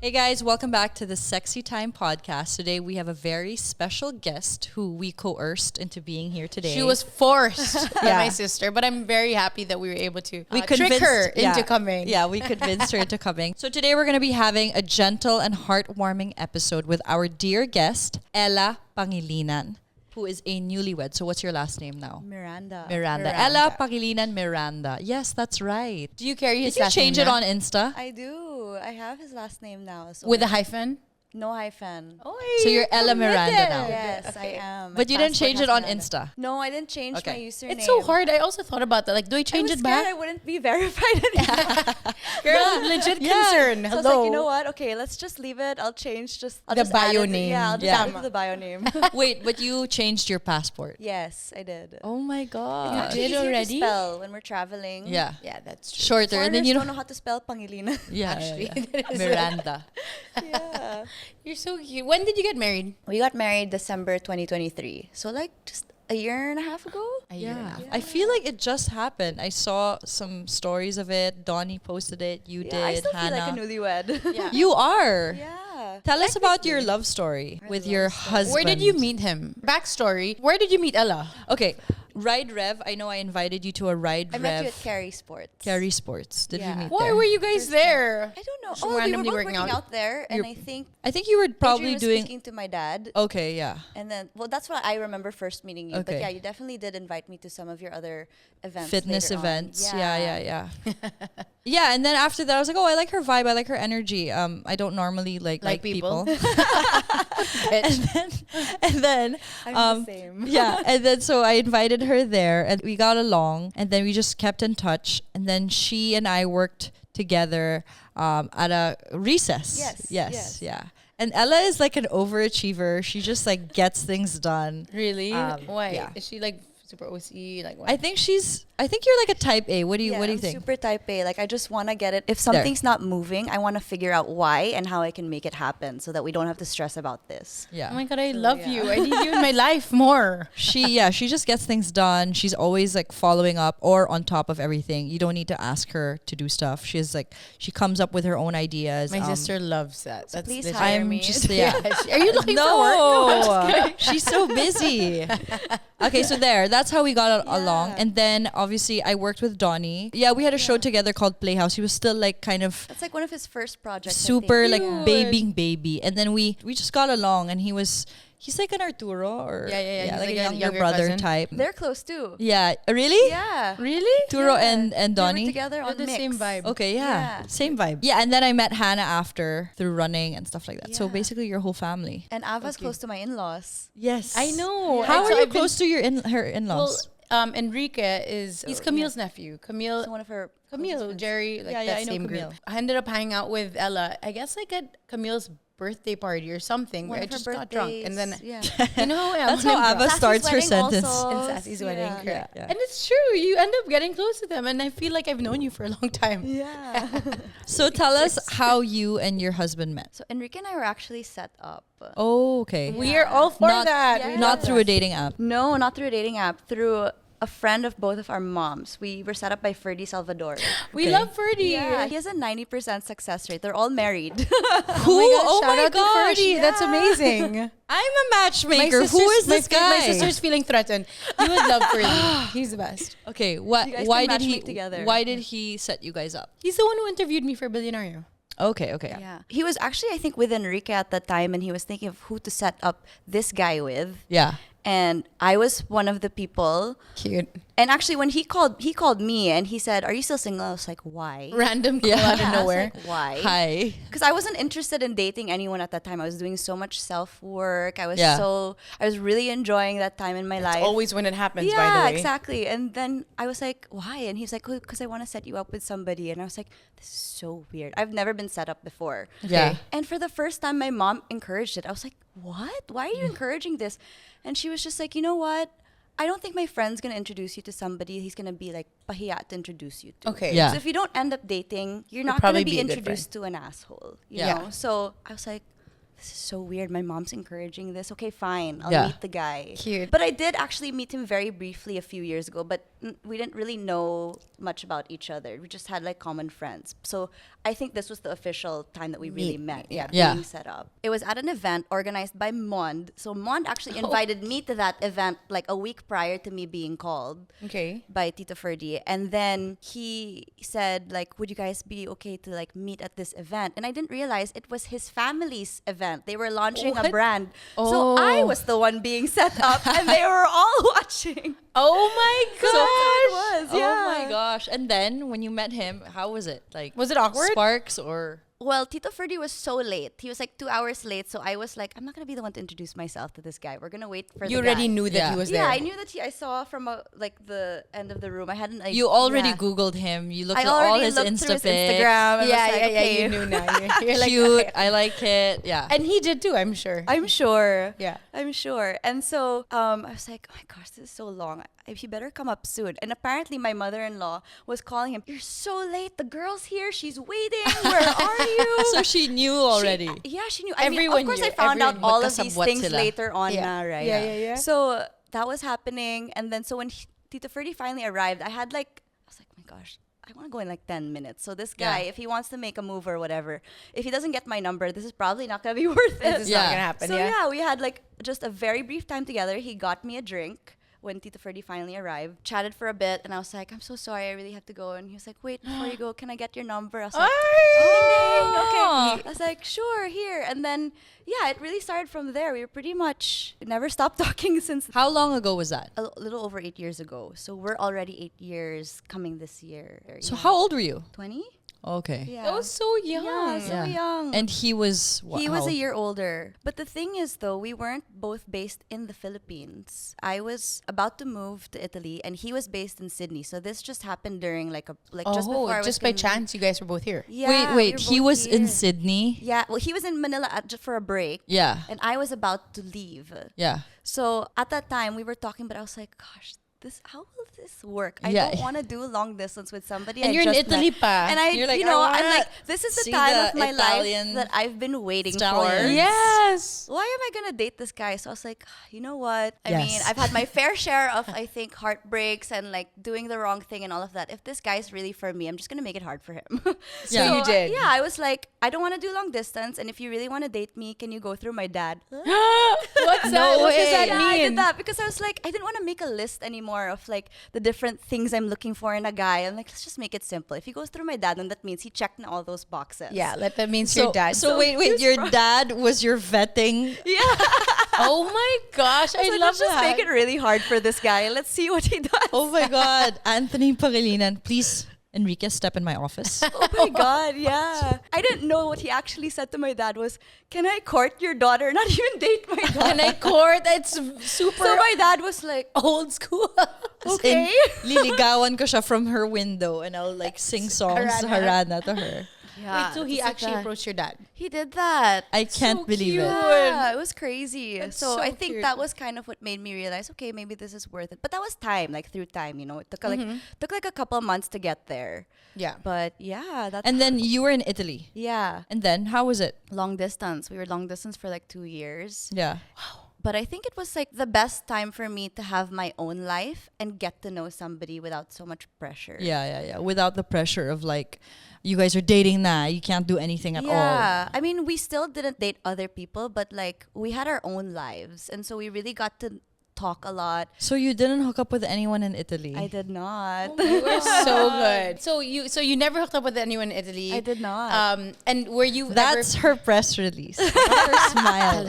Hey guys, welcome back to the Sexytime podcast. Today we have a very special guest who we coerced into being here today. She was forced by my sister, but I'm very happy that we were able to trick her into coming. Yeah, we convinced her into coming. So today we're going to be having a gentle and heartwarming episode with our dear guest, Ella Pangilinan, who is a newlywed. So what's your last name now? Miranda. Ella Pangilinan-Miranda. Yes, that's right. Do you carry his Did you last name change it now? on Insta? I do. I have his last name now. So With a hyphen? no hyphen. So you're Ella Miranda now. Yes, I am. But My you didn't passport change has it on Miranda. Insta? No, I didn't change Okay. my username. It's so hard. I also thought about that. Like, do I change I was it scared back? I wouldn't be verified anymore. Girl, legit concern. So I Hello. was like, you know what? Okay, let's just leave it. I'll change I'll The just add bio it. name. Yeah, I'll just Yeah. add it to the bio name. Wait, but you changed your passport? Yes, I did. Oh my god. did Easier already? to spell when we're traveling. Yeah. Yeah, that's true. Shorter. And then you don't know. know how to spell Pangilinan. Yeah, Actually, yeah. that is Miranda. Yeah. You're so cute. When did you get married? We got married December 2023. So like just a year and a half ago. Yeah. I feel like it just happened. I saw some stories of it. Donnie posted it. You Yeah, did. I still Hannah. feel like a newlywed. Yeah. You are. Yeah. Tell us about your love story with love your story. husband. Where did you meet him? Backstory. Where did you meet Ella? Okay. Ride Rev. I know I invited you to a Ride I Rev. met you at Carry Sports. Carry Sports. Did Yeah. we meet Why there? were you guys there? I don't know. Just Oh, we were randomly both working working out? out there, and I think I think you were probably Adrian was doing. speaking to my dad. Okay, yeah. And then, well, that's what I remember first meeting you. Okay. But yeah, you definitely did invite me to some of your other events. Fitness later on. events. Yeah. Yeah, and then after that I was like, oh, I like her vibe, I like her energy. I don't normally like people? and then I'm the same. yeah, and then so I invited her there and we got along and then we just kept in touch and then she and I worked together at a recess. Yes. Yeah. And Ella is like an overachiever. She just like gets things done. Really? Why? Yeah. Is she like super OC? Like what? I think you're like a type A. What do you I'm think? super type A. Like I just want to get it. If something's not moving, I want to figure out why and how I can make it happen so that we don't have to stress about this. Yeah. Oh my god, I love yeah. you. I need you in my life more. She just gets things done. She's always like following up or on top of everything. You don't need to ask her to do stuff. She comes up with her own ideas. My sister loves that. That's please the hire I'm me. just yeah. Are you looking for work? No, she's so busy. Okay, so that's how we got along. And then obviously I worked with Donnie. Yeah, we had a show together called Playhouse. He was still like kind of That's like one of his first projects. I super think. like baby. And then we just got along and he's like an Arturo or Yeah. He's like a like a younger brother cousin. type. They're close too. Yeah, really? Yeah. Really? Arturo Yeah. and They Donnie. were together on They're the Mix. same vibe. Okay, yeah. Yeah. Same vibe. Yeah, and then I met Hannah after through running and stuff like that. So Yeah. basically your whole family. And Ava's close to my in-laws. Yes. I know. How So are you I've been- close to her Well, in-laws? Enrique he's Camille's nephew. Camille, So one of her Camille, closest friends. Jerry, like Yeah, that I know same Camille. group. I ended up hanging out with Ella. I guess like at Camille's birthday party or something One where I of her just got drunk and then birthdays, yeah. you know how I am. That's how I'm Ava drunk. starts her Sassy's wedding sentence. also. In Sassy's wedding, Yeah. correct. Yeah. And it's true. You end up getting close to them, and I feel like I've known you for a long time. Yeah. So tell us how you and your husband met. So Enrique and I were actually set up. Oh, okay. We are all for Not- that. Yeah. We Not love through a dating app. No, not through a dating app. Through a friend of both of our moms. We were set up by Ferdy Salvador. We Okay. love Ferdy. Yeah, he has a 90% success rate. They're all married. Who? Oh Oh my my gosh, shout out gosh. to Ferdy. That's amazing. I'm a matchmaker. Who is this guy? My sister's feeling threatened. You would love Ferdy. He's the best. Okay, You guys why can did he matchmake together. why did he set you guys up? He's the one who interviewed me for Billionaire. Okay. Yeah. He was actually, I think, with Enrique at that time, and he was thinking of who to set up this guy with. Yeah. And I was one of the people. Cute. And actually, when he called me and he said, "Are you still single?" I was like, "Why?" Random call Yeah. out of I was nowhere. like, why? Hi. Because I wasn't interested in dating anyone at that time. I was doing so much self work. I Yeah. was really enjoying that time in my life. Always when it happens, yeah, by the way. exactly. And then I was like, why? And he's like, because I want to set you up with somebody. And I was like, this is so weird. I've never been set up before. Yeah. And for the first time, my mom encouraged it. I was like, what? Why are you encouraging this? And she was just like, you know what? I don't think my friend's going to introduce you to somebody he's going to be like pahiya to introduce you to. Okay. Yeah. So if you don't end up dating, you're not going probably to be be a good introduced to an asshole. You Yeah. know? So I was like, this is so weird. My mom's encouraging this. Okay, fine. I'll Yeah. meet the guy. Cute. But I did actually meet him very briefly a few years ago. But we didn't really know much about each other. We just had like common friends. So I think this was the official time that we really met. Yeah. Being set up. It was at an event organized by Mond. So Mond actually invited me to that event like a week prior to me being called. Okay. By Tito Ferdy. And then he said like, would you guys be okay to like meet at this event? And I didn't realize it was his family's event. They were launching a brand. So I was the one being set up and they were all watching. Oh my gosh. So it was, yeah. Oh my gosh. And then when you met him, how was it? Like, was it awkward? Sparks or? Well, Tito Ferdy was so late. He was like 2 hours late. So I was like, I'm not going to be the one to introduce myself to this guy. We're going to wait for the guy. You already knew that he was there. Yeah, I knew that I saw from the end of the room. I hadn't. You already Googled him. You looked at all his Insta pics. Instagram. Yeah. You knew now. You're like, cute. I like it. Yeah. And he did too, I'm sure. I'm sure. Yeah. I'm sure. And so I was like, oh my gosh, this is so long. He better come up soon. And apparently my mother-in-law was calling him, you're so late. The girl's here. She's waiting. Where are you? So she knew already. She knew. Everyone of course, knew. I found out all of these Magkasabwat things sila. later on. Yeah. Right? Yeah. So that was happening. And then so when Tito Ferdy finally arrived, I was like, my gosh, I want to go in like 10 minutes. So this guy, if he wants to make a move or whatever, if he doesn't get my number, this is probably not going to be worth it. This is not going to happen. So we had like just a very brief time together. He got me a drink when Tito Ferdy finally arrived, chatted for a bit, and I was like, I'm so sorry, I really have to go. And he was like, wait, before you go, can I get your number? I was like, okay. I was like, sure, here. And then, it really started from there. We were pretty much never stopped talking since. How long ago was that? A little over 8 years ago. So we're already 8 years coming this year. So how old were you? 20? Okay. Yeah. That was so young. Yeah, so young. And he was what? He was a year older. But the thing is, though, we weren't both based in the Philippines. I was about to move to Italy, and he was based in Sydney. So this just happened during just before I was just by chance, you guys were both here. Yeah, wait. we were He both was in here. Sydney. Yeah, well, he was in Manila just for a break. Yeah. And I was about to leave. Yeah. So at that time, we were talking, but I was like, gosh, how will this work? I Yeah. don't want to do long distance with somebody. And I you're in just Italy met. pa. And You're like, I'm like, this is the see time the of my Italian life that I've been waiting stallions. for. Yes. Why am I gonna date this guy? So I was like, you know what? I Yes. mean, I've had my fair share of, I think, heartbreaks and like doing the wrong thing and all of that. If this guy's really for me, I'm just gonna make it hard for him. So you did. Yeah, I was like, I don't want to do long distance, and if you really want to date me, can you go through my dad? What's that? What does that Yeah, mean? I did that because I was like, I didn't want to make a list anymore of like the different things I'm looking for in a guy. I'm like, let's just make it simple. If he goes through my dad, then that means he checked in all those boxes. Yeah, that means your dad. So wait, your dad was your vetting. Yeah. Oh my gosh, I love let's just that. make it really hard for this guy. Let's see what he does. Oh my God, Anthony Pangilinan, please, Enrique, step in my office. Oh my God, yeah. I didn't know what he actually said to my dad was, can I court your daughter? Not even date my daughter. Can I court? It's super So my dad was like, old school. okay. Liligawan ko siya from her window and I'll like sing songs harana to her. Yeah, Wait, so he just like actually that. approached your dad. He did that. I can't believe it. Yeah, it was crazy. That's So so I think cute. that was kind of what made me realize, okay, maybe this is worth it. But that was time, like through time, It took like a couple of months to get there. Yeah. But yeah, that's And then you were in Italy. yeah, And then how was it? long distance. We were long distance for like 2 years. Yeah. But I think it was like the best time for me to have my own life and get to know somebody without so much pressure. Yeah. Without the pressure of like, you guys are dating now. You can't do anything at all. Yeah. I mean, we still didn't date other people, but like we had our own lives. And so we really got to talk a lot. So you didn't hook up with anyone in Italy? I did not. You were so good. So you never hooked up with anyone in Italy. I did not. And were you That's her press release. Not her smile.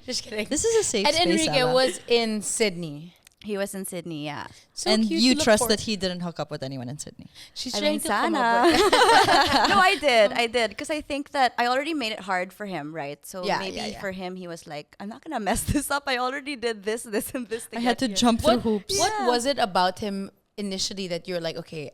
Just kidding. This is a safe And space, Enrique Ella. was in Sydney. He was in Sydney, yeah. So and cute you to look trust for. that he didn't hook up with anyone in Sydney. She's I trying mean, to come sana. up with No, I did. Because I think that I already made it hard for him, right? So Yeah, maybe yeah. for him, he was like, I'm not going to mess this up. I already did this, and this to I get had to here. jump through hoops. What Yeah. was it about him initially that you're like, okay,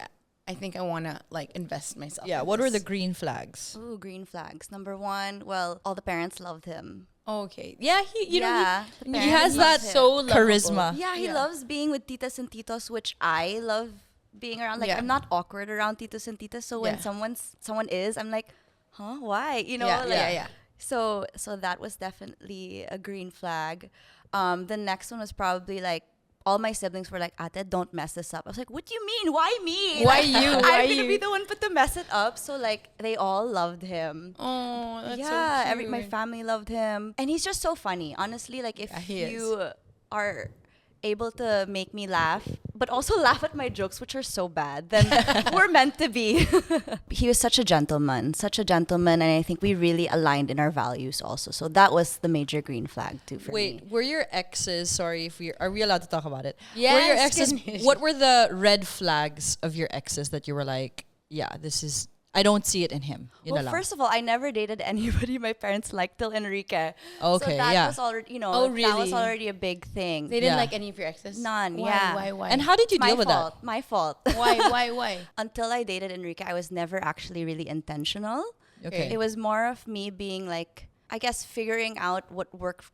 I think I want to like invest myself. Yeah, in what were the this? green flags? Ooh, green flags. Number one, well, all the parents loved him. Okay. Yeah, The He parents has loved that him. so lovable. charisma. Yeah, he loves being with titas and titos, which I love being around. Like, Yeah. I'm not awkward around titos and titas. So when Yeah. someone is, I'm like, huh, why? Yeah, like, yeah. So that was definitely a green flag. The next one was probably like all my siblings were like, Ate, don't mess this up. I was like, what do you mean? Why me? Why Like, you? I'm Why gonna you? be the one put to mess it up. So like they all loved him. Oh, that's Yeah, so cute. my family loved him. And he's just so funny. Honestly, like if Yeah, he is. you are able to make me laugh, but also laugh at my jokes, which are so bad, then we're meant to be. He was such a gentleman, and I think we really aligned in our values also. So that was the major green flag too for me. Wait, were your exes, sorry if are we allowed to talk about it? Yes, Were your exes, finish. what were the red flags of your exes that you were like, yeah, I don't see it in him. Yun na Well, lang. first of all, I never dated anybody my parents liked till Enrique. Okay, so that yeah. was already, Oh, that was really? already a big thing. They didn't Yeah. like any of your exes? None, Why, yeah. Why? And how did you my deal with fault. My fault. Why? Until I dated Enrique, I was never actually really intentional. that? Okay. It was more of me being like, I guess, figuring out what worked.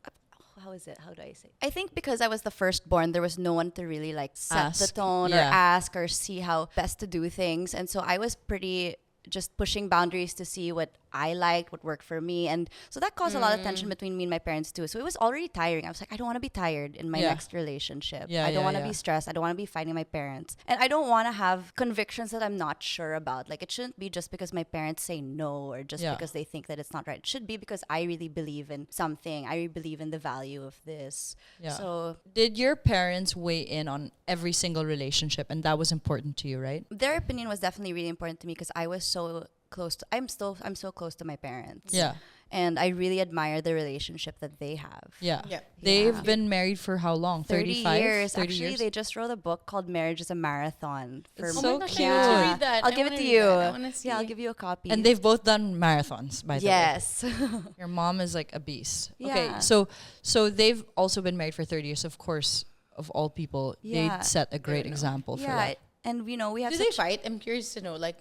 How is it? How do I say? I think because I was the firstborn, there was no one to really like set the Ask. tone or Yeah. ask or see how best to do things. And so I was pretty just pushing boundaries to see what I liked, what worked for me. And so that caused a lot of tension between me and my parents too. So it was already tiring. I was like, I don't want to be tired in my Yeah. next relationship. Yeah, I don't yeah, want to yeah. be stressed. I don't want to be fighting my parents. And I don't want to have convictions that I'm not sure about. Like it shouldn't be just because my parents say no or just Yeah. because they think that it's not right. It should be because I really believe in something. I really believe in the value of this. Yeah. So Did your parents weigh in on every single relationship and that was important to you, right? their opinion was definitely really important to me because I was so close to, I'm so close to my parents. Yeah. And I really admire the relationship that they have. Yeah. Yeah. They've Yeah. been married for how long? 30 35? years. 30 Actually, years? they just wrote a book called Marriage is a Marathon. It's Oh so my gosh, cute. I want to read that. I'll I give it wanna to read you. that. I wanna see. Yeah, I'll give you a copy. And they've both done marathons, by the way. Yes. Your mom is like a beast. Yeah. Okay, so they've also been married for 30 years. Of course, of all people, Yeah. they'd set a great example for yeah. that. And we have Do such they fight? I'm curious to know. Like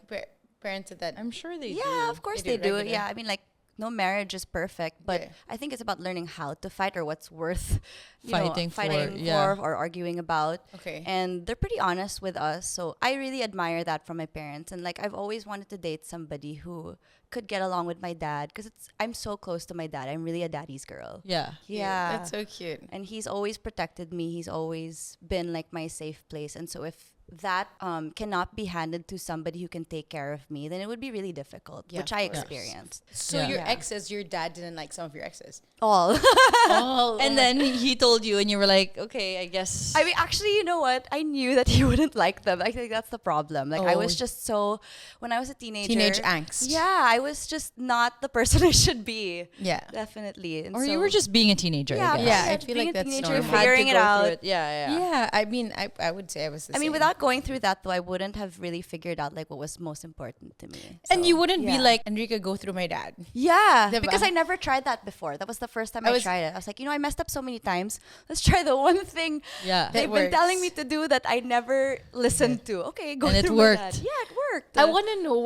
parents at that. I'm sure they do. Yeah, of course They they do do. regular. Yeah, I mean, like, no marriage is perfect, but Yeah. I think it's about learning how to fight or what's worth Fighting for, fighting yeah. or arguing about. Okay. And they're pretty honest with us, so I really admire that from my parents. And like, I've always wanted to date somebody who could get along with my dad because I'm so close to my dad. I'm really a daddy's girl. Yeah. Cute. Yeah, That's so cute. and he's always protected me. He's always been like my safe place. And so if that cannot be handed to somebody who can take care of me, then it would be really difficult, Yeah, which of I course. experienced. So Yeah. your Yeah. exes, your dad didn't like some of your exes. All. Oh, And then he told you, and you were like, okay, I guess. I mean, actually, you know what? I knew that he wouldn't like them. I think that's the problem. Like, I was Oh. just so, when I was a teenager. teenage angst. Yeah, I was just not the person I should be. Yeah. Definitely. And or you so- were just being a teenager. Yeah, I guess. Yeah, I I feel being like a that's teenager, normal. Had to figuring it go through out. it. Yeah, yeah. Yeah, I mean, I would say I was the I mean, same. without going through that, though, I wouldn't have really figured out like what was most important to me. And So, you wouldn't be yeah. like, Enrique, go through my dad. Yeah, Diba? because I never tried that before. That was the first time I was- tried it. I was like, I messed up so many times. Let's try the one thing Yeah. they've That been telling works. me to do that I never listened to. Okay, go And it through my worked. dad. Yeah, it worked. I want to know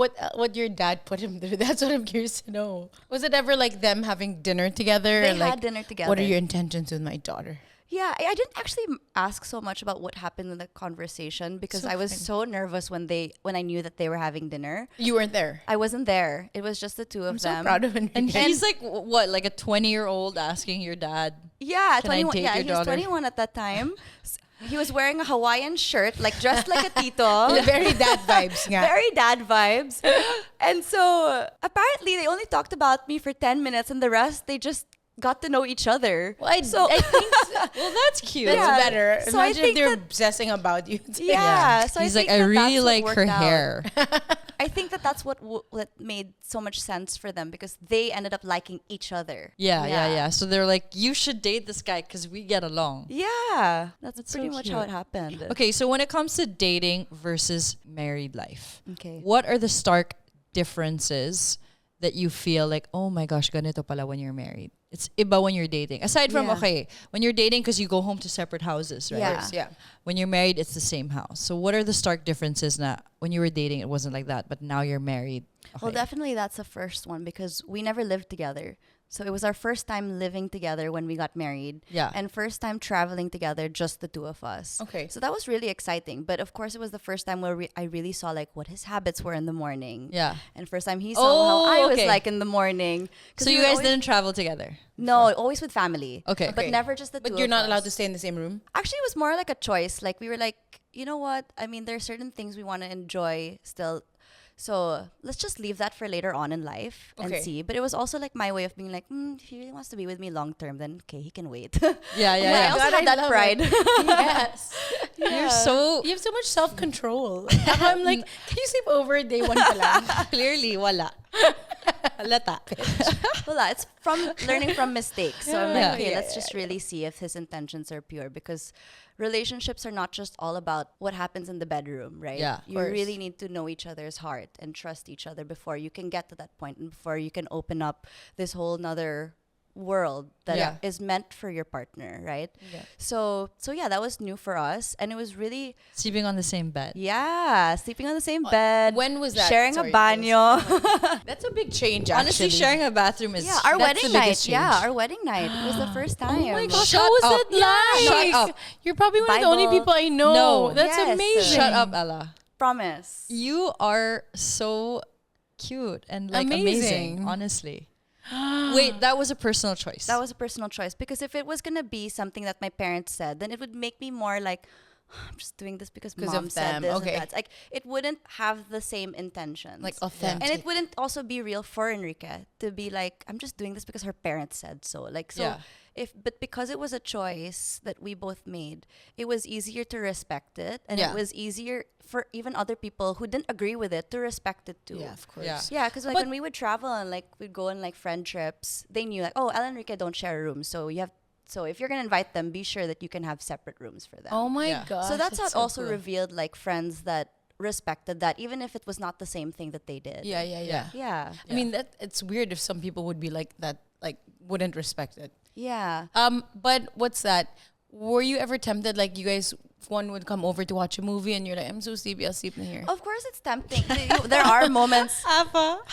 what your dad put him through. That's what I'm curious to know. Was it ever like them having dinner together? They or like, had dinner together. What are your intentions with my daughter? Yeah, I didn't actually ask so much about what happened in the conversation because So I was funny. so nervous when I knew that they were having dinner. You weren't there. I wasn't there. It was just the two of I'm so them. proud of Enrique. And he's like, what, like a 20-year-old asking your dad? Yeah, Can I 21. date Yeah, your he was daughter? 21 at that time. He was wearing a Hawaiian shirt, like dressed like a Tito. Very dad vibes nga. Very dad vibes. And so apparently they only talked about me for 10 minutes and the rest they just got to know each other. Well, I So- think Well, that's cute. that's Yeah. better. So I Imagine if think they're that- obsessing about you. Yeah. So He's I like, think I that really that's what like her worked out. hair. I think that that's what made so much sense for them because they ended up liking each other. Yeah. So they're like, you should date this guy because we get along. Yeah. That's That's pretty so much how cute. it happened. Okay, so when it comes to dating versus married life, Okay. what are the stark differences that you feel like, oh my gosh, ganito pala when you're married? It's iba when you're dating. Aside from, Yeah. okay, when you're dating because you go home to separate houses, right? Yeah. Yeah. When you're married, it's the same house. So what are the stark differences na when you were dating, it wasn't like that, but now you're married? Well, Okay. definitely that's the first one because we never lived together. So it was our first time living together when we got married. Yeah. And first time traveling together, just the two of us. Okay. So that was really exciting. But of course, it was the first time where I really saw like what his habits were in the morning. Yeah. And first time he saw how I was okay. like in the morning. 'Cause So we you would guys always- didn't travel together? No, always with family. Okay. But Okay. never just the two But you're of not us. allowed to stay in the same room? Actually, it was more like a choice. Like we were like, you know what? I mean, there are certain things we want to enjoy still. So let's just leave that for later on in life and Okay. see. But it was also like my way of being like, if he really wants to be with me long term, then okay, he can wait. Yeah, yeah, But I yeah. also God, had I that love pride. Yes. You're so You have so much self-control. I'm like, can you sleep over day one pa lang? clearly wala. Halata. Well, it's from learning from mistakes. So I'm like, Yeah. okay, let's just really see if his intentions are pure, because relationships are not just all about what happens in the bedroom, right? Yeah, of You course. really need to know each other's heart and trust each other before you can get to that point and before you can open up this whole nother world that is Yeah. meant for your partner, right? Yeah. So yeah, that was new for us, and it was really Sleeping on the same bed. sleeping on the same bed. When was that? Sharing Sorry, a banyo. That's a big change, actually. Honestly, sharing a bathroom is Yeah, our that's wedding the night. biggest change. Yeah, our wedding night. It was the first time. Oh my gosh, Shut how was up. that like? Shut up. You're probably one of the only Bible. people I know. No. That's Yes. amazing. Shut up, Ella. Promise. You are so cute and like Amazing. amazing honestly. Wait, that was a personal choice. That was a personal choice, because if it was gonna be something that my parents said, then it would make me more like, I'm just doing this because 'Cause mom of said them. this Okay. and that. Like it wouldn't have the same intentions. Like authentic. and it wouldn't also be real for Enrique to be like, I'm just doing this because her parents said so. Like so. Yeah. But because it was a choice that we both made, it was easier to respect it, and Yeah. it was easier for even other people who didn't agree with it to respect it too. Yeah, of course. Yeah. Yeah, because like But- when we would travel and like we'd go on like friend trips, they knew like, oh, Ella and Enrique don't share a room, so you have. So if you're gonna invite them, be sure that you can have separate rooms for them. Oh my Yeah. gosh. so that's how it also cool. revealed like friends that respected that, even if it was not the same thing that they did. Yeah, yeah, yeah. Yeah. I mean, that it's weird if some people would be like that, like wouldn't respect it. Yeah. But what's that? Were you ever tempted, like you guys, one would come over to watch a movie and you're like, I'm so sleepy, I'll sleep in here. Of course, it's tempting. There are moments.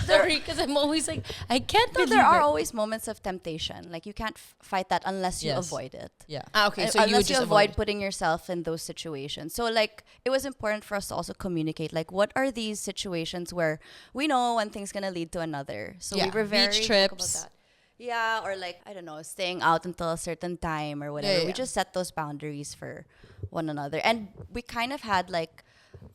Sorry, because I'm always like, I can't No, believe there are it. always moments of temptation. Like you can't fight that unless you Yes. avoid it. Yeah. Okay, so you Unless would you just avoid putting yourself in those situations. So like it was important for us to also communicate like what are these situations where we know one thing's gonna lead to another. So we Yeah. were very Beach vocal about trips. that. Yeah, or like I don't know, staying out until a certain time or whatever. Yeah. We just set those boundaries for one another. And we kind of had like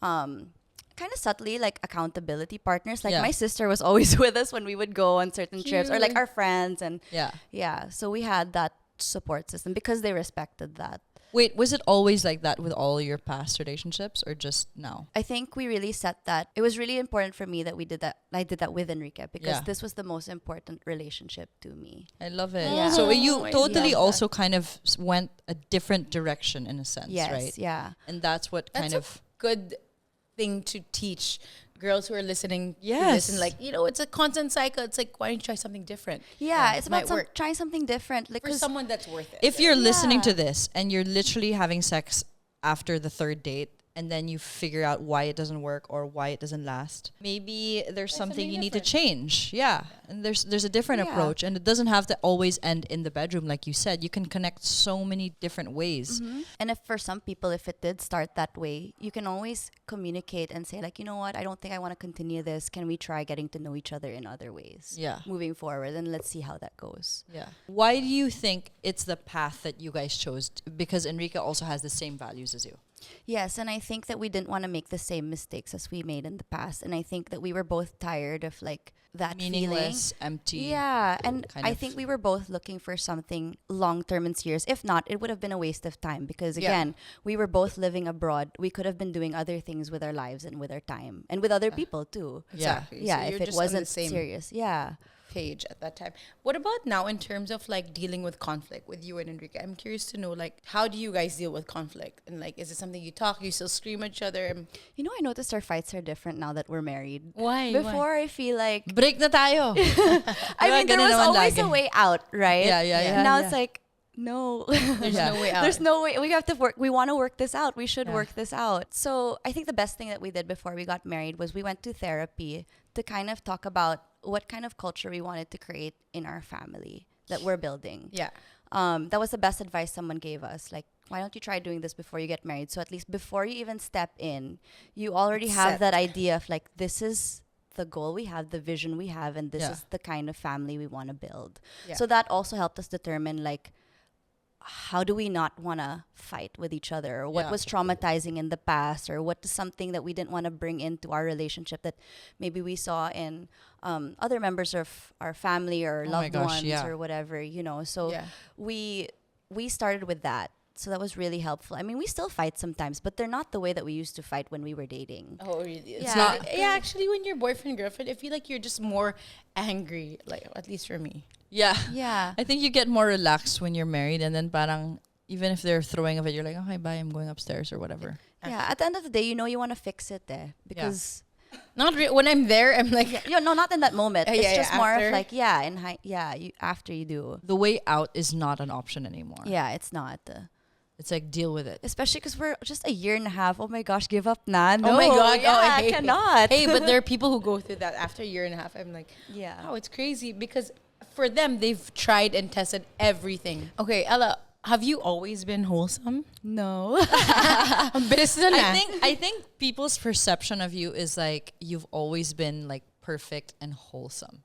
kind of subtly like accountability partners. Like Yeah. my sister was always with us when we would go on certain trips, or like Cute. our friends, and Yeah. so we had that support system because they respected that. Wait, was it always like that with all your past relationships or just now? I think we really set that. It was really important for me that we did that. I did that with Enrique because Yeah. this was the most important relationship to me. I love it. Yeah. So you I totally love also kind of went a different direction in a sense, Yes, right? yeah. And that's what That's kind of good thing to teach girls who are listening to Yes. this, and like, it's a constant cycle. It's like, why don't you try something different? Yeah, it's might about work. trying something different. Like, For 'cause- someone that's worth it. if you're listening Yeah. to this and you're literally having sex after the third date and then you figure out why it doesn't work or why it doesn't last, maybe there's something something you need to different. change. Yeah. And there's a different Yeah. approach, and it doesn't have to always end in the bedroom like you said. You can connect so many different ways. And if for some people, if it did start that way, you can always communicate and say like, you know what, I don't think I want to continue this. Can we try getting to know each other in other ways? Yeah. Moving forward, and let's see how that goes. Yeah. Why do you think it's the path that you guys chose? Because Enrique also has the same values as you. Yes, and I think that we didn't want to make the same mistakes as we made in the past. And I think that we were both tired of like that Meaningless, feeling. empty. Yeah, and kind I of- think we were both looking for something long term and serious. If not, it would have been a waste of time because Yeah. again, we were both living abroad. We could have been doing other things with our lives and with our time and with other people too. Exactly. Yeah, So if you're it just on the wasn't same serious. Yeah. page at that time. What about now in terms of like dealing with conflict with you and Enrique? I'm curious to know, like, how do you guys deal with conflict? And like, is it something you talk, you still scream at each other? You know, I noticed our fights are different now that we're married. Why? Before, I feel like Break na tayo. I mean, there Ganun was naman always lagi. a way out, right? Yeah. Now yeah. it's like, no. There's Yeah. no way out. There's no way. We have to work. We want to work this out. We should Yeah. work this out. So I think the best thing that we did before we got married was we went to therapy to kind of talk about what kind of culture we wanted to create in our family that we're building. Yeah. That was the best advice someone gave us. Like, why don't you try doing this before you get married? So at least before you even step in, you already have Set. that idea of like, this is the goal we have, the vision we have, and this is the kind of family we want to build. Yeah. So that also helped us determine like, how do we not want to fight with each other, or what was traumatizing in the past, or what is something that we didn't want to bring into our relationship that maybe we saw in other members of our family or loved ones or whatever, you know. So we started with that. So that was really helpful. I mean, we still fight sometimes, but they're not the way that we used to fight when we were dating. Oh, really? It's Yeah. not. Yeah, actually, when you're boyfriend, girlfriend, I feel like you're just more angry, like, at least for me. Yeah. Yeah. I think you get more relaxed when you're married, and then parang even if they're throwing a fit, you're like, okay, bye, I'm going upstairs or whatever. Yeah. At the end of the day, you know, you want to fix it there because Not when I'm there, I'm like, no, not in that moment. It's just more after. of like, after you do. The way out is not an option anymore. Yeah, it's not. It's like, deal with it. Especially because we're just a year and a half. Oh my gosh, give up na. No, oh my God. yeah, I I cannot. Hey, but there are people who go through that after a year and a half. I'm like, Yeah. oh, it's crazy because for them, they've tried and tested everything. Okay, Ella, have you always been wholesome? No. I think people's perception of you is like you've always been like perfect and wholesome.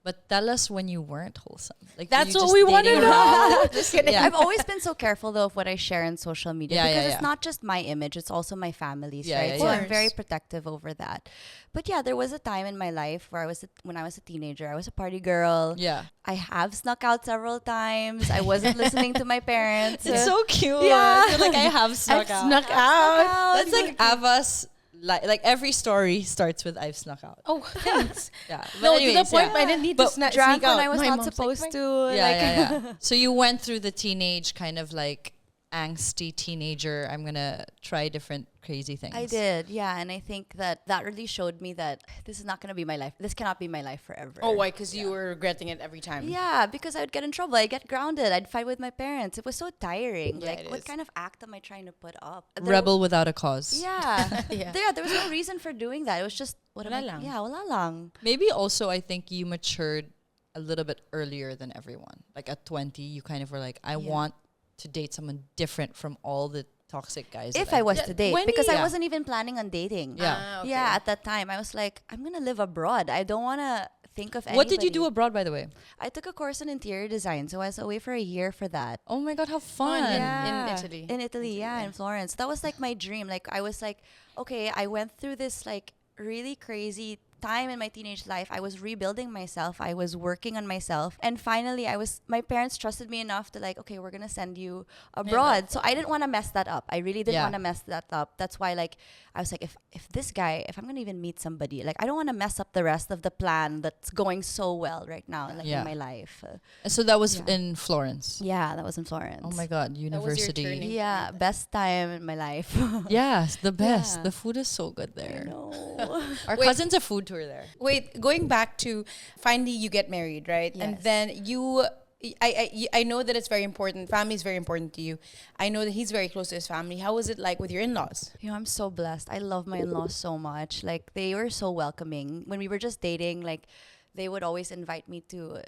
But tell us when you weren't wholesome. Like That's you what just we want to dating know. around? Just kidding. Yeah. I've always been so careful though of what I share on social media Yeah, because yeah, it's not just my image, it's also my family's, Yeah, right? yeah, So yeah. I'm very protective over that. But yeah, there was a time in my life where when I was a teenager, I was a party girl. Yeah. I have snuck out several times. I wasn't listening to my parents. It's so cute. Yeah. I feel like I have snuck out. Snuck out. That's like Ava's, like every story starts with I've snuck out. Oh, thanks. Yeah. But No, anyways, to the point yeah. I didn't need But to sneak Drank out. when I was My not mom's supposed like, to. Yeah, like, yeah. So you went through the teenage kind of like angsty teenager. I'm gonna try different crazy things. I did, yeah. And I think that really showed me that this is not going to be my life. This cannot be my life forever. Oh, why? Because you were regretting it every time. Yeah, because I would get in trouble. I'd get grounded. I'd fight with my parents. It was so tiring. Yeah, like, it what is. kind of act am I trying to put up? Rebel without a cause. Yeah. Yeah. There was no reason for doing that. It was just, Wala lang. Yeah, wala lang. Maybe also I think you matured a little bit earlier than everyone. Like at 20, you kind of were like, I want to date someone different from all the toxic guys. If that I was to date. 20, Because I yeah. wasn't even planning on dating. Yeah. Ah, okay. Yeah, at that time. I was like, I'm going to live abroad. I don't want to think of anything. What did you do abroad, by the way? I took a course in interior design. So I was away for a year for that. Oh my God, how fun. In Italy. In Italy, yeah, in Florence. That was like my dream. Like I was like, okay, I went through this like really crazy time in my teenage life. I was rebuilding myself. I was working on myself. And finally my parents trusted me enough to like, okay, we're gonna send you abroad. So I didn't want to mess that up. I really didn't Yeah. want to mess that up. That's why like I was like, if this guy, if I'm gonna even meet somebody, like I don't want to mess up the rest of the plan that's going so well right now, like Yeah. in my life. So that was Yeah. in Florence. Yeah, that was in Florence. Oh my God, was your university. turning Yeah, best time in my life. Yes, the best. Yeah. The food is so good there. No. Our Wait. cousin's a food tour there. Wait, going back to finally you get married, right? And Yes. then I know that it's very important. Family is very important to you. I know that he's very close to his family. How was it like with your in-laws? You know, I'm so blessed. I love my in-laws so much. Like, they were so welcoming. When we were just dating, like, they would always invite me to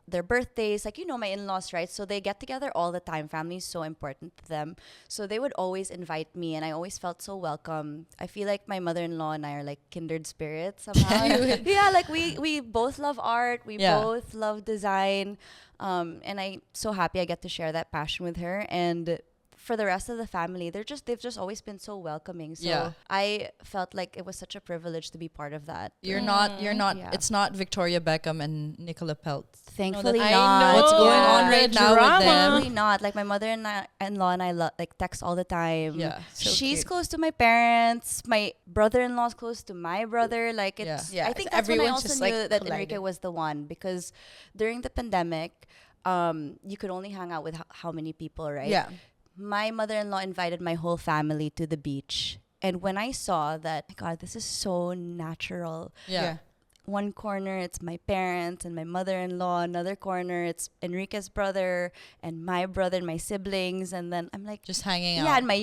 their birthdays. Like, you know, my in-laws, right? So they get together all the time. Family is so important to them. So they would always invite me, and I always felt so welcome. I feel like my mother-in-law and I are like kindred spirits somehow. Yeah, like we both love art. We Yeah. both love design. And I'm so happy I get to share that passion with her. And for the rest of the family, they've just always been so welcoming. So Yeah. I felt like it was such a privilege to be part of that. You're not, Yeah. it's not Victoria Beckham and Nicola Peltz. Thankfully I not. know. What's going Yeah. on right now with them? Thankfully not. Like my mother-in-law and I like text all the time. Yeah. So She's cute. close to my parents. My brother-in-law's close to my brother. Like it's. Yeah. I think Yeah, that's when I everyone's also just, knew like, that collided. Enrique was the one, because during the pandemic, you could only hang out with how many people, right? Yeah. My mother-in-law invited my whole family to the beach. And when I saw that, my God, this is so natural. Yeah. one corner it's my parents and my mother-in-law, another corner it's Enrique's brother and my brother and my siblings, and then I'm like Just hanging out. yeah, and my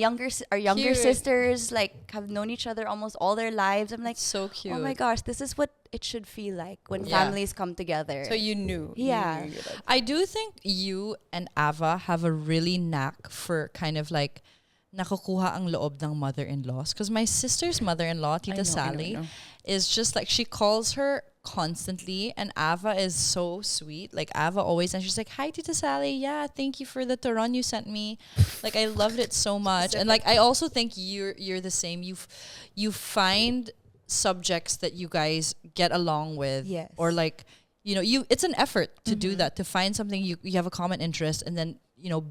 our younger Cute. sisters like have known each other almost all their lives. I'm like, So cute. oh my gosh, this is what it should feel like when Yeah. families come together. So you knew. Yeah. You knew that. I do think you and Ava have a really knack for kind of like nakukuha ang loob ng mother-in-laws. Because my sister's mother-in-law, Tita Sally, I know. is just like, she calls her constantly, and Ava is so sweet. Like Ava always, and she's like, hi Tita Sally, yeah, thank you for the turon you sent me. Like I loved it so much. And like I also think you're the same. You find subjects that you guys get along with. Yes. Or like, it's an effort to do that, to find something you have a common interest, and then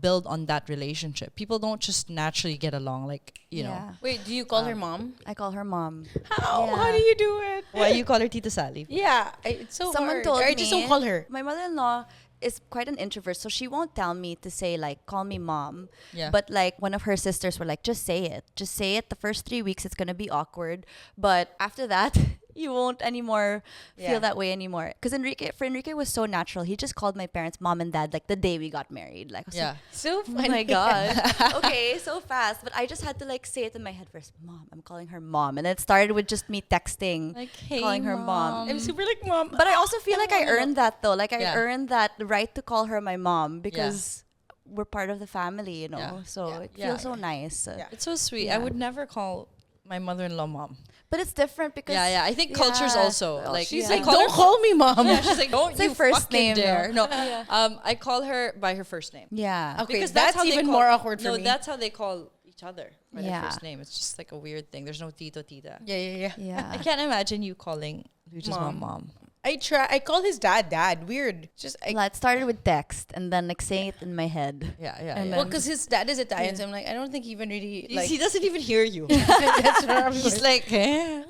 build on that relationship. People don't just naturally get along, like you know. Yeah. Wait, do you call her mom? I call her mom. How? Yeah. How do you do it? Why you call her Tita Sally? Yeah, it's so Someone hard. told I me. just don't call her. My mother-in-law is quite an introvert, so she won't tell me to say like, call me mom. Yeah. But like one of her sisters were like, just say it. Just say it. The first 3 weeks it's gonna be awkward, but after that, you won't anymore Yeah. feel that way anymore. Because for Enrique was so natural. He just called my parents mom and dad like the day we got married. Like, I was Yeah. like, So oh funny. my god. Okay, so fast. But I just had to like say it in my head first. Mom, I'm calling her mom, and it started with just me texting, Like, hey, calling her mom. I'm super like mom. But I also feel like I earned that though. Like I Yeah. earned that right to call her my mom because we're part of the family, you know. Yeah. So Yeah. it Yeah. feels so nice. Yeah. It's so sweet. I Yeah. would never call my mother-in-law mom. But it's different because Yeah. I think cultures Yeah. also. Oh, Like She's Yeah. like, I call don't her- call me mom. Yeah, she's like, don't It's you like first fucking name, dare. no? No. I call her by her first name. Yeah. Okay, Because that's how they even call- more awkward for no, me. that's how they call each other by their Yeah. first name. It's just like a weird thing. There's no Tito, Tita. Yeah. I Yeah. can't imagine you calling Lucha's Mom. mom. I call his dad. Weird. Just Well, it started with text and then like saying it in my head. Yeah. And well, then- because his dad is Italian, so I'm like, I don't think he even really like. he doesn't even hear you. That's what I'm He's like, eh?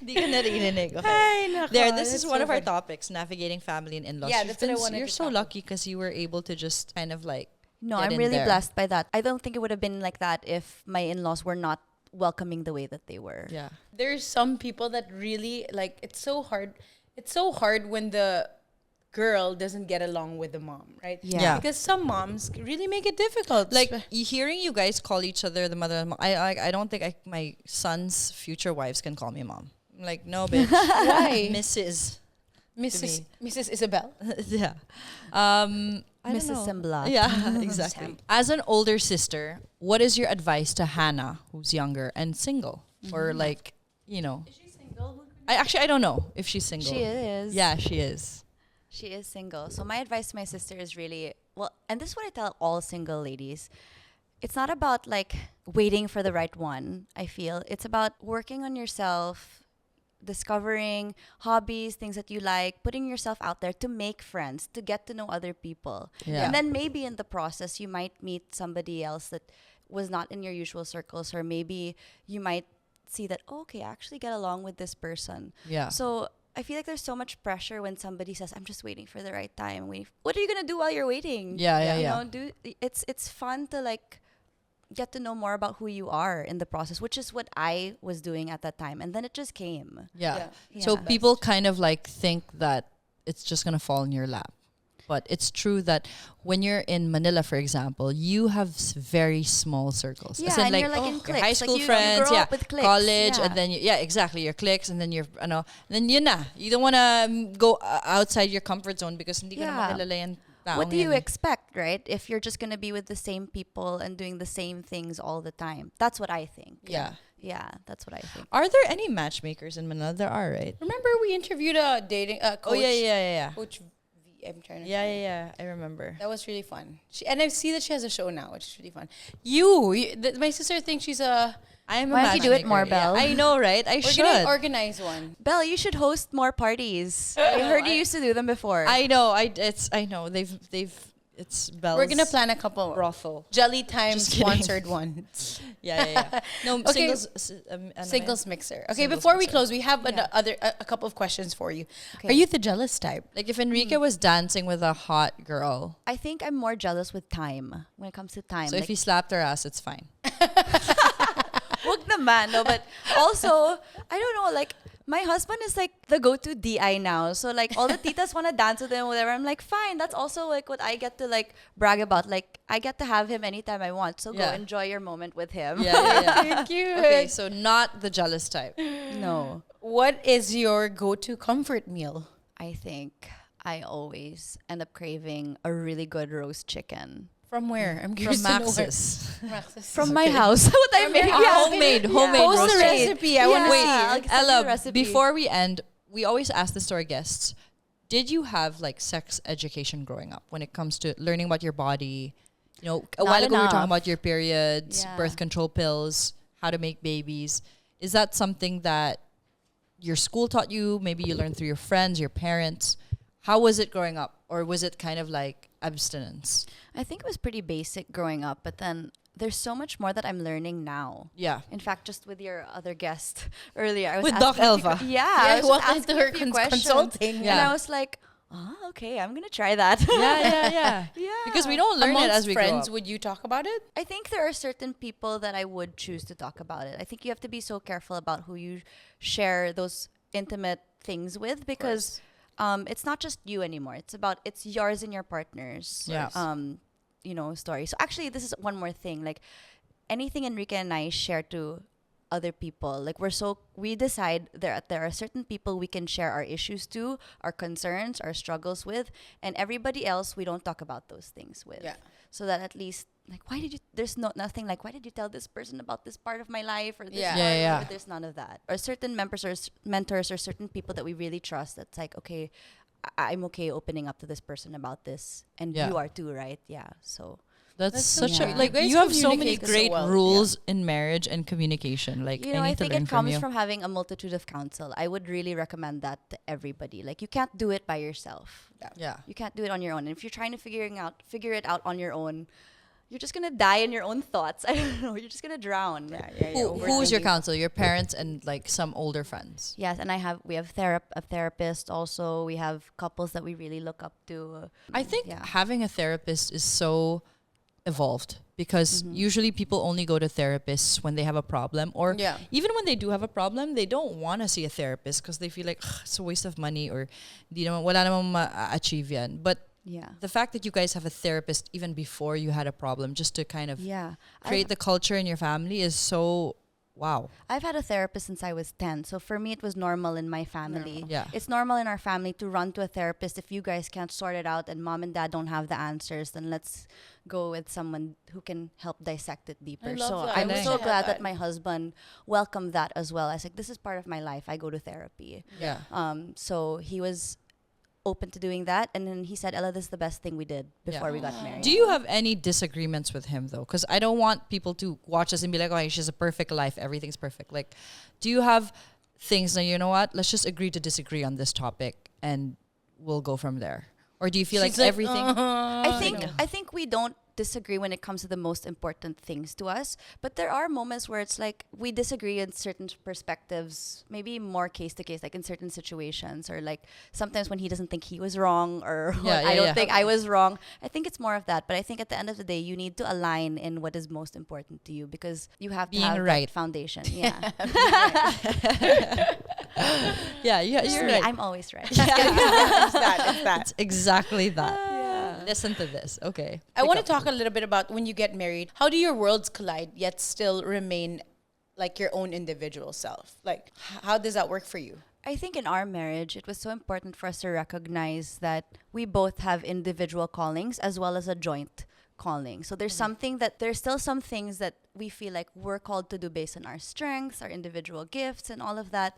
Di ka narinig. Okay. Ay, nako, There, this that's is one so of our funny. topics, navigating family and in-laws. Yeah, You've that's what I been- wanted You're to so talk lucky because you were able to just kind of like No, get I'm in really there. blessed by that. I don't think it would have been like that if my in-laws were not welcoming the way that they were. Yeah. There's some people that really like. It's so hard. It's so hard when the girl doesn't get along with the mom, right? Yeah. Because some moms really make it difficult. Like hearing you guys call each other the mother and mom, I don't think my son's future wives can call me mom. I'm like, no, bitch. Why? Mrs. Mrs. Isabel. Yeah. I don't Mrs. know. Sembla. Yeah, exactly. As an older sister, what is your advice to Hannah, who's younger and single? Or like, you know. Is she single? I don't know if she's single. She is. Yeah, she is. She is single. So my advice to my sister is really, well, and this is what I tell all single ladies. It's not about like waiting for the right one, I feel. It's about working on yourself, discovering hobbies, things that you like, putting yourself out there to make friends, to get to know other people. Yeah. And then maybe in the process, you might meet somebody else that was not in your usual circles, or maybe you might see that, oh, okay, I actually get along with this person. Yeah. So I feel like there's so much pressure when somebody says, I'm just waiting for the right time. What are you going to do while you're waiting? Yeah. You know, it's fun to like get to know more about who you are in the process, which is what I was doing at that time. And then it just came. Yeah. Yeah. So Yeah. people kind of like think that it's just going to fall in your lap. But it's true that when you're in Manila, for example, you have very small circles. Yeah, As in, and you're like in your cliques. high Like, school you friends, grow yeah, up with cliques, college, yeah. and then exactly, your cliques, and then then yun na. You don't want to go outside your comfort zone because hindi ka Yeah. naman kilala yung taong What do you yan. expect, right? If you're just going to be with the same people and doing the same things all the time. That's what I think. Yeah. Yeah, that's what I think. Are there any matchmakers in Manila? There are, right? Remember we interviewed a dating coach? Oh yeah. Coach V. I'm trying to. Yeah. I remember. That was really fun. And I see that she has a show now, which is really fun. My sister thinks she's a. I am a Why don't you do it matchmaker, more, yeah. Belle? I know, right? I We're should. gonna organize one. Belle, you should host more parties. I heard you used to do them before. I know. I know. It's Belle's We're gonna plan a couple. brothel. Jelly Time Just kidding. sponsored one. Yeah. No, Okay. ano Singles yan? mixer. Okay, Singles before we mixer. close, we have Yeah. a couple of questions for you. Okay. Are you the jealous type? Like if Enrique was dancing with a hot girl, I think I'm more jealous with time when it comes to time. so if Like, he slapped her ass, it's fine. wag naman, no, but also, I don't know, like, My husband is like the go-to DI now. So like all the titas want to dance with him, whatever. I'm like, fine. That's also like what I get to like brag about. Like I get to have him anytime I want. So go enjoy your moment with him. Yeah. Cute. Okay, so not the jealous type. No. What is your go-to comfort meal? I think I always end up craving a really good roast chicken. From where? I'm From curious to know where. Max's. Max's. From my house. What I make. Homemade Post roast the chicken. recipe. I want to Yeah. see. I'll send you the Ella, recipe. before we end, we always ask this to our guests. Did you have like sex education growing up when it comes to learning about your body? You know, a Not while ago we were enough. talking about your periods, Yeah. birth control pills, how to make babies. Is that something that your school taught you? Maybe you learned through your friends, your parents. How was it growing up? Or was it kind of like abstinence? I think it was pretty basic growing up, but then there's so much more that I'm learning now. Yeah. In fact, just with your other guest earlier, I was With asking Doc a few Elva. Yeah, Yeah, I I was just walked asking into her a few questions, consulting. and Yeah. I was like, oh, okay, I'm gonna try that. Yeah. Yeah. Because we don't learn it Amongst as we grow friends, up. would you talk about it? I think there are certain people that I would choose to talk about it. I think you have to be so careful about who you share those intimate things with because it's not just you anymore. It's yours and your partner's Yeah. story. So actually this is one more thing. Like anything Enrique and I share to other people, like we decide there are certain people we can share our issues to, our concerns, our struggles with, and everybody else we don't talk about those things with. Yeah. So that at least like nothing like why did you tell this person about this part of my life or this Yeah. part, Yeah. but there's none of that. Or certain members or mentors or certain people that we really trust that's like, okay, I'm okay opening up to this person about this and Yeah. you are too, right? Yeah. So That's so such true. a like You guys you have so many communicate so great well. rules in marriage and communication. Like I I need to think learn it from comes you. from having a multitude of counsel. I would really recommend that to everybody. Like you can't do it by yourself. Yeah. You can't do it on your own. And if you're trying to figure it out on your own, you're just gonna die in your own thoughts. I don't know. You're just gonna drown. Who's your counsel? Your parents and like some older friends. Yes, and we have a therapist also. We have couples that we really look up to. I think Yeah. having a therapist is so evolved because usually people only go to therapists when they have a problem or Yeah. even when they do have a problem, they don't want to see a therapist because they feel like it's a waste of money or wala namang ma-achieve yan. But Yeah. the fact that you guys have a therapist even before you had a problem just to kind of Yeah. create the culture in your family is so wow. I've had a therapist since I was 10. So for me, it was normal in my family. Yeah. It's normal in our family to run to a therapist. If you guys can't sort it out and mom and dad don't have the answers, then let's go with someone who can help dissect it deeper. I love So that. I'm I wish so I had glad that. that my husband welcomed that as well. I was like, this is part of my life. I go to therapy. Yeah. So he was open to doing that. And then he said, Ella, this is the best thing we did before we got married. Do you have any disagreements with him though? Because I don't want people to watch us and be like, oh, she's a perfect life. Everything's perfect. Like, do you have things that, you know what? Let's just agree to disagree on this topic and we'll go from there. Or do you feel like everything? I think we don't disagree when it comes to the most important things to us, but there are moments where it's like we disagree in certain perspectives, maybe more case to case, like in certain situations, or like sometimes when he doesn't think he was wrong or I don't think I was wrong. I think it's more of that, but I think at the end of the day you need to align in what is most important to you because you have to Being have right. that foundation. Yeah. Yeah, Just you're me, right. I'm always right. It's that. It's exactly that. Listen to this. Okay. I want to talk a little bit about when you get married. How do your worlds collide yet still remain like your own individual self? Like, how does that work for you? I think in our marriage, it was so important for us to recognize that we both have individual callings as well as a joint calling. So there's there's still some things that we feel like we're called to do based on our strengths, our individual gifts, and all of that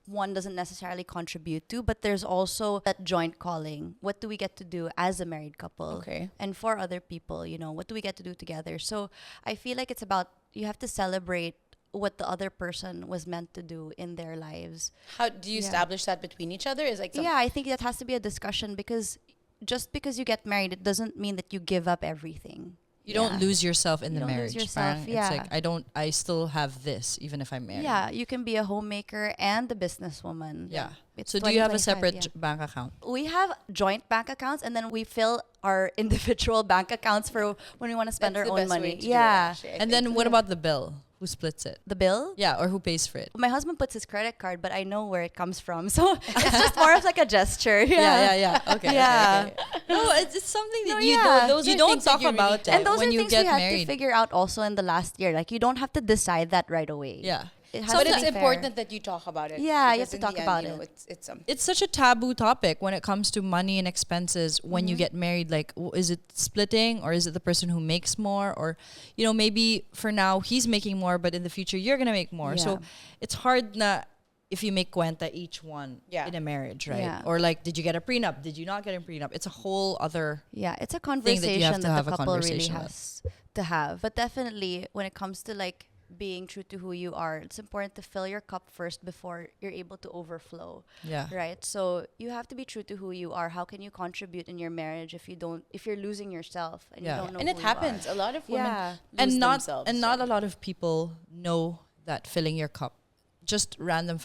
one doesn't necessarily contribute to, but there's also that joint calling. What do we get to do as a married couple? Okay. And for other people, what do we get to do together? So I feel like it's about, you have to celebrate what the other person was meant to do in their lives. How do you establish that between each other? Is like Yeah, I think that has to be a discussion because just because you get married, it doesn't mean that you give up everything. You don't lose yourself in You the don't lose marriage. yourself, Parang yeah. It's like I still have this even if I'm married. Yeah, you can be a homemaker and a businesswoman. Yeah. It's So do you have a 2025, separate yeah. bank account? We have joint bank accounts and then we fill our individual bank accounts for when we want to spend That's our the own best way money. to do it, Yeah. actually, I And think. then what about the bill? Who splits it? The bill? Yeah, or who pays for it? My husband puts his credit card, but I know where it comes from. So it's just more of like a gesture. Yeah. Okay. Yeah. Okay. No, it's something that No, you yeah. don't, you are don't things that talk you really about don't. it And those when are you things get we had married. to figure out also in the last year. Like, you don't have to decide that right away. Yeah. It has But to it's be fair. important that you talk about it. Yeah, you because have to in talk the about end, you know, it. it's something. It's such a taboo topic when it comes to money and expenses when you get married. Like, is it splitting, or is it the person who makes more? Or, you know, maybe for now he's making more, but in the future you're going to make more. Yeah. So it's hard na if you make cuenta each one Yeah. in a marriage, right? Yeah. Or like, did you get a prenup? Did you not get a prenup? It's a whole other... Yeah, it's a thing conversation that you have to that have the a couple really conversation has to have. But definitely, when it comes to like being true to who you are, it's important to fill your cup first before you're able to overflow. Yeah. Right? So you have to be true to who you are. How can you contribute in your marriage if you're losing yourself and Yeah. you don't know And who it you happens. are? A lot of women Yeah. lose And not themselves. not a lot of people know that filling your cup. Just random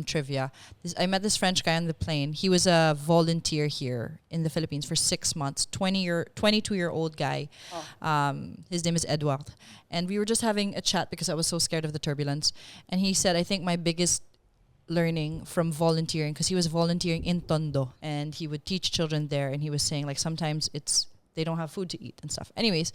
trivia. I met this French guy on the plane. He was a volunteer here in the Philippines for 6 months. 22-year-old guy. His name is Edward, and we were just having a chat because I was so scared of the turbulence. And he said, I think my biggest learning from volunteering, because he was volunteering in Tondo and he would teach children there, and he was saying like sometimes they don't have food to eat and stuff. Anyways,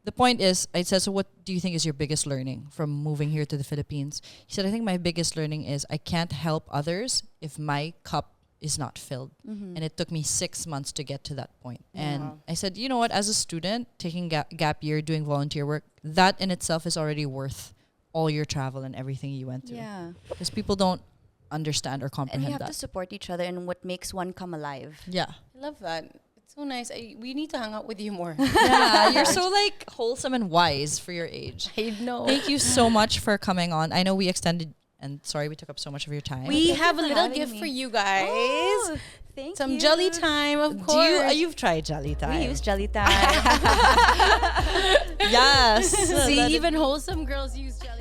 the point is, I said, so what do you think is your biggest learning from moving here to the Philippines? He said, I think my biggest learning is I can't help others if my cup is not filled. Mm-hmm. And it took me 6 months to get to that point. And I said, you know what, as a student, taking gap year, doing volunteer work, that in itself is already worth all your travel and everything you went through. Yeah. Because people don't understand or And comprehend you have that. to support each other in what makes one come alive. Yeah. I love that. It's so nice. We need to hang out with you more. Yeah, you're so like wholesome and wise for your age. I know. Thank you so much for coming on. I know we extended, and sorry we took up so much of your time. We Thank you have a for little having gift me. for you guys. Oh, thank Some you. jelly time, of course. You've tried jelly time. We use jelly time. Yes. See, even wholesome girls use jelly